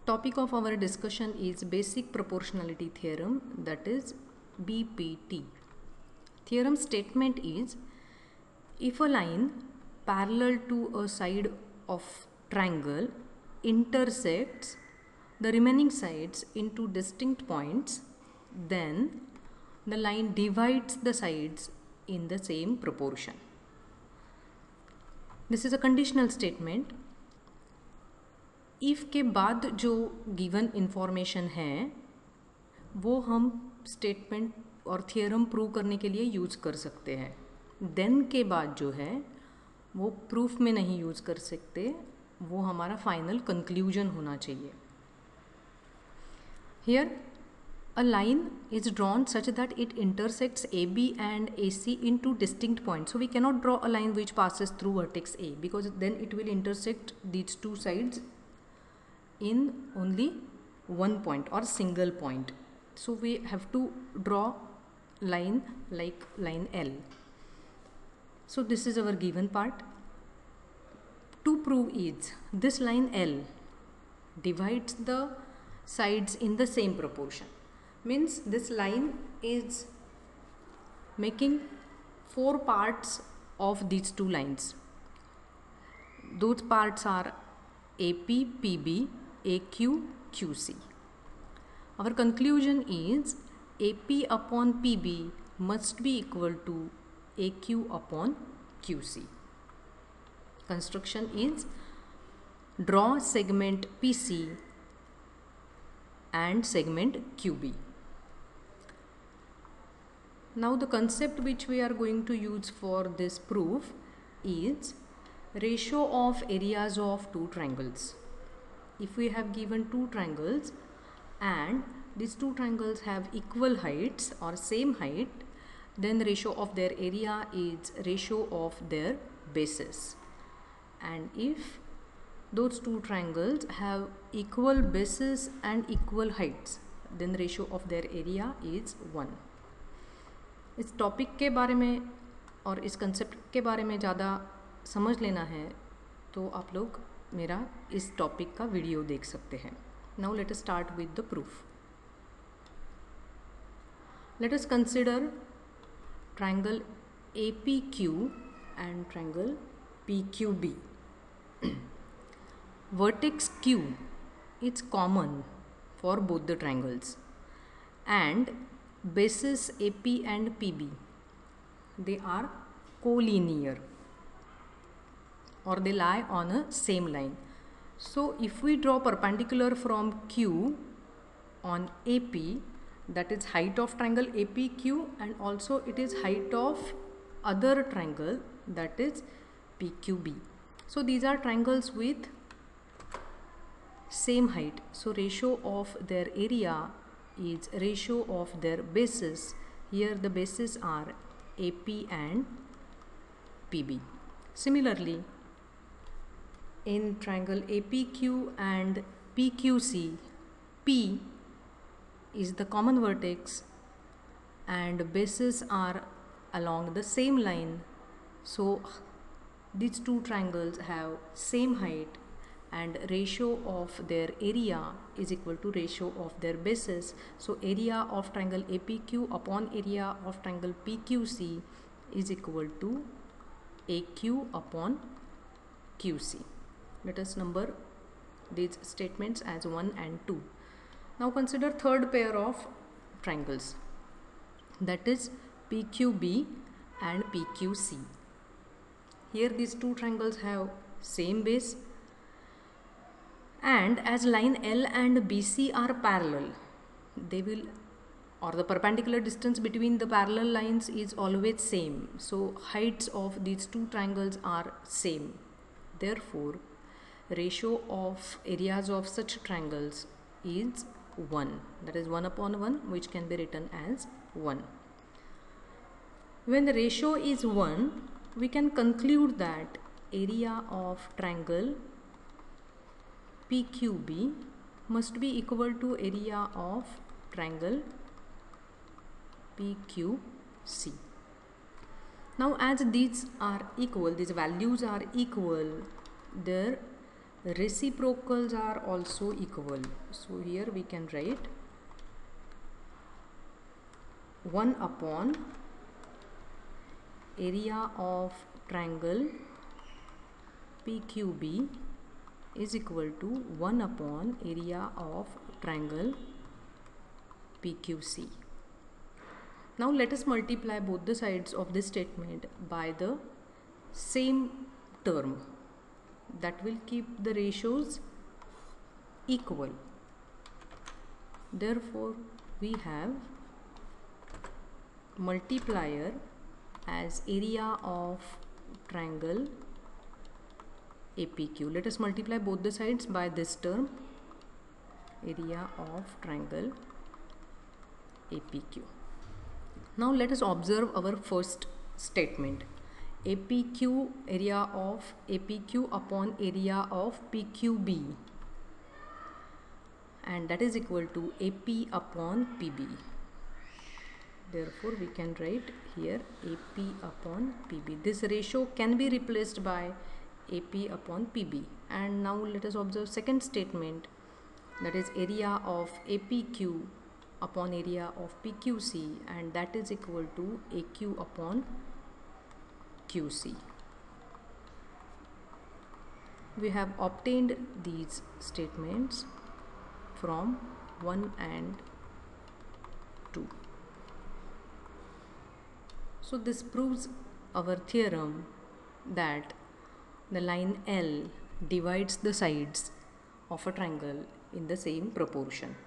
Topic of our discussion is basic proportionality theorem, that is BPT. Theorem statement is, if a line parallel to a side of triangle intersects the remaining sides into distinct points, then the line divides the sides in the same proportion. This is a conditional statement. If के बाद जो given information है वो हम statement और theorem prove करने के लिए यूज़ कर सकते हैं. देन के बाद जो है वो प्रूफ में नहीं यूज़ कर सकते, वो हमारा फाइनल कंक्लूजन होना चाहिए. Here a line is drawn such that it intersects AB and AC into distinct points. So we cannot draw a line which passes through vertex A, because then it will intersect these two sides in only one point or single point. So we have to draw line like line L. So this is our given part. To prove is, this line L divides the sides in the same proportion. Means this line is making 4 parts of these two lines. Those parts are AP, PB, AQ, QC. Our conclusion is AP upon PB must be equal to AQ upon QC. Construction is, draw segment PC and segment QB. Now the concept which we are going to use for this proof is ratio of areas of two triangles. If we have given two triangles and these two triangles have equal heights or same height, then the ratio of their area is ratio of their bases. And if those two triangles have equal bases and equal heights, then the ratio of their area is 1. इस topic के बारे में और इस concept के बारे में ज़्यादा समझ लेना है तो आप लोग मेरा इस टॉपिक का वीडियो देख सकते हैं. Now let us start with the proof. Let us consider triangle APQ and triangle PQB. Vertex Q is common for both the triangles, and bases AP and PB, they are collinear or they lie on a same line. So if we draw perpendicular from Q on AP, that is height of triangle APQ, and also it is height of other triangle, that is PQB. So these are triangles with same height. So ratio of their area is ratio of their bases. Here the bases are AP and PB. Similarly, in triangle APQ and PQC, P is the common vertex and bases are along the same line. So these two triangles have same height and ratio of their area is equal to ratio of their bases. So area of triangle APQ upon area of triangle PQC is equal to AQ upon QC. Let us number these statements as 1 and 2. Now consider third pair of triangles, that is PQB and PQC. Here these two triangles have same base, and as line L and BC are parallel, they will, or the perpendicular distance between the parallel lines is always same. So heights of these two triangles are same. Therefore ratio of areas of such triangles is 1, that is 1 upon 1, which can be written as 1. When the ratio is 1, we can conclude that area of triangle PQB must be equal to area of triangle PQC. Now as these are equal, these values are equal, their reciprocals are also equal. So here we can write 1 upon area of triangle PQB is equal to 1 upon area of triangle PQC. Now let us multiply both the sides of this statement by the same term. That will keep the ratios equal. Therefore, we have multiplier as area of triangle APQ. Let us multiply both the sides by this term, area of triangle APQ. Now let us observe our first statement. APQ, area of APQ upon area of PQB, and that is equal to AP upon PB. Therefore, we can write here AP upon PB. This ratio can be replaced by AP upon PB. And now let us observe second statement, that is area of APQ upon area of PQC, and that is equal to AQ upon QC. We have obtained these statements from 1 and 2. So this proves our theorem that the line L divides the sides of a triangle in the same proportion.